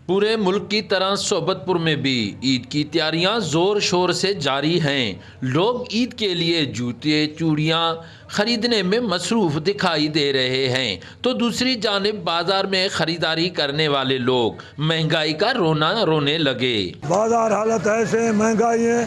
पूरे मुल्क की तरह सोबतपुर में भी ईद की तैयारियां जोर शोर से जारी हैं। लोग ईद के लिए जूते चूड़ियां खरीदने में मसरूफ दिखाई दे रहे हैं, तो दूसरी जानिब बाजार में खरीदारी करने वाले लोग महंगाई का रोना रोने लगे। बाजार हालत ऐसे महंगाई है,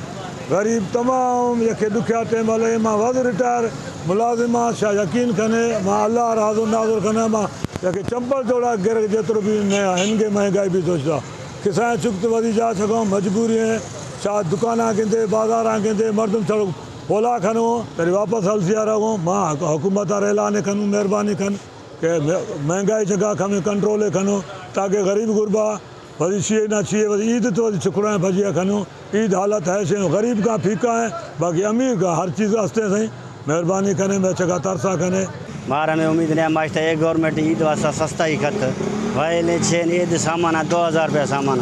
गरीब तमाम यके दुखिया टेम हले मां वध रिटायर मुलाजिमा छा यकीन कने मां अल्लाह राज़ो नाज़ुर कने मां यके चंपल जोड़ा गिर जेतिरो भी न हिनके महंगाई भी सोचता किसान चुक्त वधी जा सको मजबूरी है छा दुकाना केंदे बाजारा केंदे मर्दम छड़ो पोला खनो तेरी वापस हलसिया रहो मां हुकूमत ऐलान खनो मेहरबानी खन के महंगाई जगह खमे कंट्रोल खनो ताकि गरीब गुरबा वही छे ना छे वही ईद तो वही छुकड़ा भजिया खनो ईद हालत है से गरीब का फीका है बाकी अमीर का हर चीज़ हंसते सही मेहरबानी कने मैं चका तरसा कने मारा में उम्मीद नहीं मास्टर एक गवर्नमेंट ईद वास्ता सस्ता ही खत भाई ने छेन ईद सामान 2000 रुपया सामान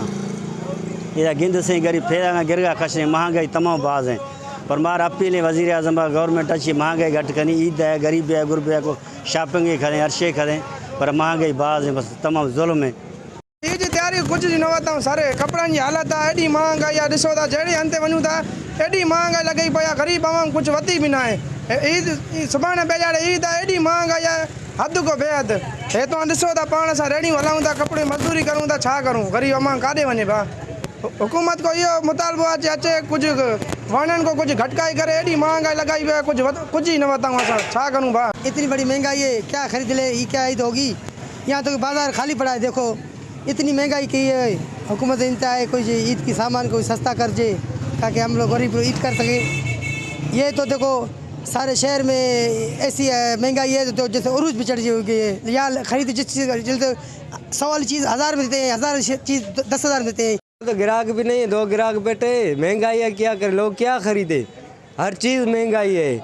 ये गिंद से गरीब फेरा गिरगा खशने महंगाई तमाम बाज हैं पर मार अपील वज़ीर आज़म गवर्नमेंट अच्छी महंगाई घट करनी ईद है गरीब है गुरबे को शॉपिंग ही करें अरशे करें पर महंगाई बाज है बस तमाम जुल्म है ईद जी तैयारी कुछ न वरितऊं सारे कपड़न की हालत है एडी महंगाई आहे ॾिसो था जहिड़े हंधि वञूं था एडी महंगाई लॻी पई आहे गरीब आवाम कुछ वधी भी ना है ईद सुभाणे बेजाड़े ईद आहे एडी महंगाई आहे हद को बेहद हेतो ॾिसो था पाण सां रेड़ियूं हलाऊं था कपड़े मजदूरी करूं था छा करूं गरीब आवाम काॾे वञे भा हुकूमत को इहो मुतालबो आहे अचे कुछ वणन को कुछ घटकाई करे एडी महंगाई लगाई हुई है कुछ ही न वरितऊं असां छा करूं भा इतनी बड़ी महंगाई है क्या खरीद ले ये क्या ईद होगी यहाँ तो बाजार खाली पड़ा है देखो इतनी महंगाई की है हुकूमत इंतहा है कोई ईद की सामान कोई सस्ता कर दे ताकि हम लोग गरीब ईद कर सकें। ये तो देखो सारे शहर में ऐसी महंगाई है तो जैसे उरूज भी चढ़ गई है यहाँ खरीद जिस चीज़ जैसे 100 वाली चीज़ 1000 में देते हैं 1000 चीज़ 10,000 में देते हैं। तो ग्राहक भी नहीं है दो ग्राहक बैठे महंगाई है क्या करे लोग क्या खरीदे हर चीज़ महंगाई है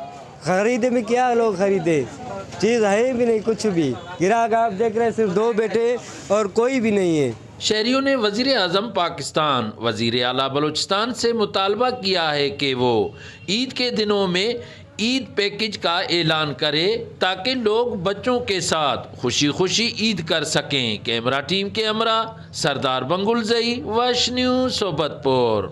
खरीदे में क्या लोग खरीदे चीज़ है भी नहीं कुछ भी ग्राहक आप देख रहे हैं सिर्फ दो बैठे और कोई भी नहीं है। शहरियों ने वज़ीर आज़म पाकिस्तान वज़ीर आला बलूचिस्तान से मुतालबा किया है कि वो ईद के दिनों में ईद पैकेज का ऐलान करे ताकि लोग बच्चों के साथ खुशी खुशी ईद कर सकें। कैमरा टीम के हमरा सरदार बंगुल जई वश न्यूज़ सोबतपुर।